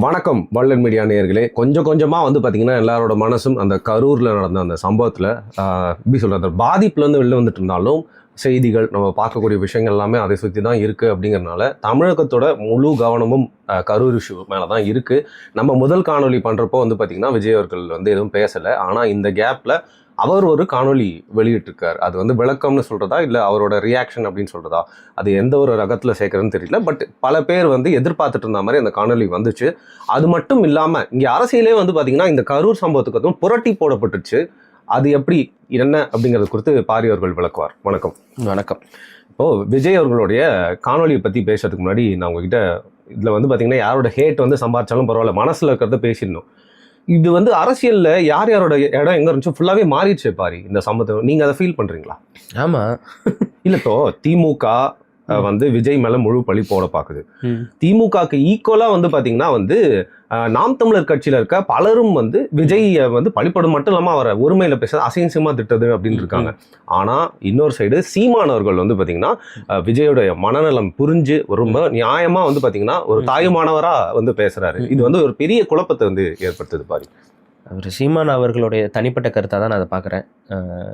வணக்கம் வள்ளல் மீடியா நேயர்களே. கொஞ்சம் கொஞ்சமாக பார்த்தீங்கன்னா எல்லாரோட மனசும் அந்த கரூரில் நடந்த அந்த சம்பவத்தில் எப்படி சொல்கிறது, பாதிப்புலேருந்து வெளில வந்துட்டு இருந்தாலும் செய்திகள் நம்ம பார்க்கக்கூடிய விஷயங்கள் எல்லாமே அதை சுற்றி தான் இருக்குது. அப்படிங்கிறனால தமிழகத்தோட முழு கவனமும் கரூர் இஷ்யூ மேலே தான் இருக்குது. நம்ம முதல் காணொலி பண்ணுறப்போ பார்த்திங்கன்னா விஜய் அவர்கள் எதுவும் பேசலை. ஆனால் இந்த கேப்பில் அவர் ஒரு காணொலி வெளியிட்டிருக்கார். அது விளக்கம்னு சொல்கிறதா இல்லை அவரோட ரியாக்ஷன் அப்படின்னு சொல்கிறதா, அது எந்த ஒரு ரகத்தில் சேர்க்குறதுன்னு தெரியல. பட் பல பேர் எதிர்பார்த்துட்டு இருந்த மாதிரி அந்த காணொலி வந்துச்சு. அது மட்டும் இல்லாமல் இங்கே அரசியலே பார்த்திங்கன்னா இந்த கரூர் சம்பவத்துக்கு புரட்டி போடப்பட்டுச்சு. அது எப்படி என்ன அப்படிங்கிறது குறித்து பாரி அவர்கள் விளக்குவார். வணக்கம். வணக்கம். இப்போது விஜய் அவர்களுடைய காணொலியை பற்றி பேசுறதுக்கு முன்னாடி நான் உங்ககிட்ட இதில் பார்த்திங்கன்னா யாரோட ஹேட் சம்பாதிச்சாலும் பரவாயில்ல, மனசில் இருக்கிறத பேசிடணும். இது அரசியல்ல யார் யாரோட இடம் எங்க இருந்துச்சு ஃபுல்லாவே மாறிடுச்சு பாரி இந்த சம்பவம். நீங்க அதை ஃபீல் பண்றீங்களா? ஆமா. இல்ல, இப்போ திமுக விஜய் மேல முழு பழி போட பாக்குது. திமுகக்கு ஈக்குவலா பாத்தீங்கன்னா நாம் தமிழர் கட்சியில இருக்க பலரும் விஜய் பழிப்படும் மட்டும் இல்லாம அவரை ஒருமையில பேச அசிங்கமா திட்டது அப்படின்னு இருக்காங்க. ஆனா இன்னொரு சைடு சீமானவர்கள் பாத்தீங்கன்னா விஜயோட மனநலம் புரிஞ்சு ரொம்ப நியாயமா பாத்தீங்கன்னா ஒரு தாயுமானவரா பேசுறாரு. இது ஒரு பெரிய குழப்பத்தை ஏற்படுத்துது பாரு. அவர் சீமான் அவர்களுடைய தனிப்பட்ட கருத்தாக தான் நான் அதை பார்க்குறேன்.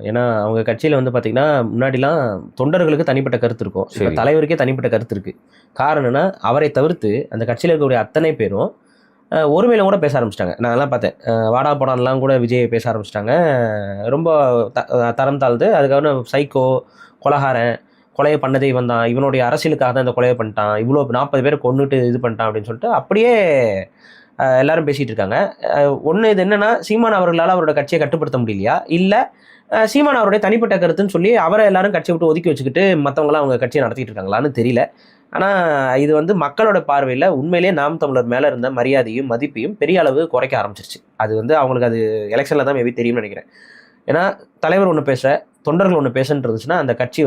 ஏன்னா அவங்க கட்சியில் பார்த்தீங்கன்னா முன்னாடிலாம் தொண்டர்களுக்கு தனிப்பட்ட கருத்து இருக்கும், தலைவருக்கே தனிப்பட்ட கருத்து இருக்குது. காரணம்னா அவரை தவிர்த்து அந்த கட்சியில் இருக்கக்கூடிய அத்தனை பேரும் ஒருமையில கூட பேச ஆரம்பிச்சிட்டாங்க. நான் எல்லாம் பார்த்தேன், வாடா படம்லாம் கூட விஜய் பேச ஆரம்பிச்சிட்டாங்க. ரொம்ப தரம் தாழ்ந்து அதுக்காக சைக்கோ, கொலகாரன், கொலையை பண்ணதே இவன் தான், இவனுடைய அரசியலுக்காக தான் இந்த கொலையை பண்ணிட்டான், இவ்வளோ 40 பேரை கொண்டுட்டு இது பண்ணிட்டான் அப்படின்னு சொல்லிட்டு அப்படியே எல்லாரும் பேசிகிட்டு இருக்காங்க. ஒன்று இது என்னென்னா, சீமான் அவர்களால் அவரோட கட்சியை கட்டுப்படுத்த முடியலையா, இல்லை சீமான் அவருடைய தனிப்பட்ட கருத்துன்னு சொல்லி அவரை எல்லாரும் கட்சியை விட்டு ஒதுக்கி வச்சுக்கிட்டு மற்றவங்களாம் அவங்க கட்சியை நடத்திட்டு இருக்காங்களான்னு தெரியல. ஆனால் இது மக்களோட பார்வையில் உண்மையிலேயே நாம் தமிழர் மேலே இருந்த மரியாதையும் மதிப்பையும் பெரிய அளவு குறைக்க ஆரம்பிச்சிருச்சு. அது அவங்களுக்கு அது எலெக்ஷனில் தான் மேபி தெரியும்னு நினைக்கிறேன். ஏன்னா தலைவர் ஒன்று பேச, தொண்டர்கள் ஒன்று பேசுன்னு இருந்துச்சுன்னா அந்த கட்சி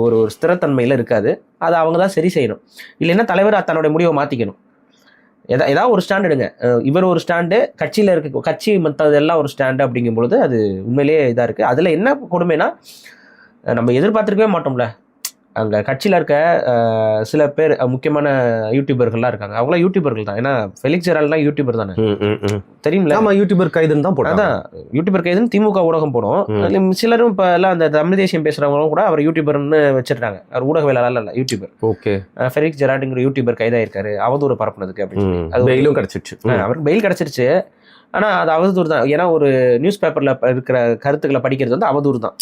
ஒரு ஸ்திரத்தன்மையில் இருக்காது. அதை அவங்க தான் சரி செய்யணும். இல்லைன்னா தலைவர் தன்னுடைய முடிவை மாற்றிக்கணும். ஏதாவது ஒரு ஸ்டாண்ட் எடுங்க. இவர் ஒரு ஸ்டாண்டு, கட்சியில் இருக்க கட்சி மற்றதெல்லாம் ஒரு ஸ்டாண்டு அப்படிங்கும்பொழுது அது உண்மையிலேயே இதாக இருக்குது. அதில் என்ன கொடுமைனா, நம்ம எதிர்பார்த்துருக்கவே மாட்டோம்ல. அங்கே கட்சியில் இருக்க சில பேர் முக்கியமான யூடியூபர்கள்லாம் இருக்காங்க. அவங்களாம் யூடியூபர்கள் தான். ஏன்னா ஃபெலிக்ஸ் ஜெரால்ட்லாம் யூடியூபர் தானே, தெரியுமில்ல? ஆமாம், யூடியூபர் கைதுன்னு தான் போட்டோம். அதான் யூடியூபர் கைதுன்னு திமுக ஊடகம் போடும். அதில் சிலரும் இப்போ எல்லாம் அந்த தமிழ் தேசியம் பேசுகிறவங்களும் கூட அவர் யூடியூபர்னு வச்சிருக்காங்க. அவர் ஊடகவியலாளர் இல்லை, யூடியூபர். ஓகே. ஃபெலிக்ஸ் ஜெரால்டுங்கிற யூடியூபர் கைதாயிருக்காரு அவதூறு பரப்புனதுக்கு அப்படின்னு. அது பெயிலும் கிடச்சிருச்சு. அவருக்கு பெயில் கிடச்சிருச்சு. ஆனால் அது அவதூறு தான். ஏன்னா ஒரு நியூஸ் பேப்பரில் இருக்கிற கருத்துக்களை படிக்கிறது அவதூறு தான்.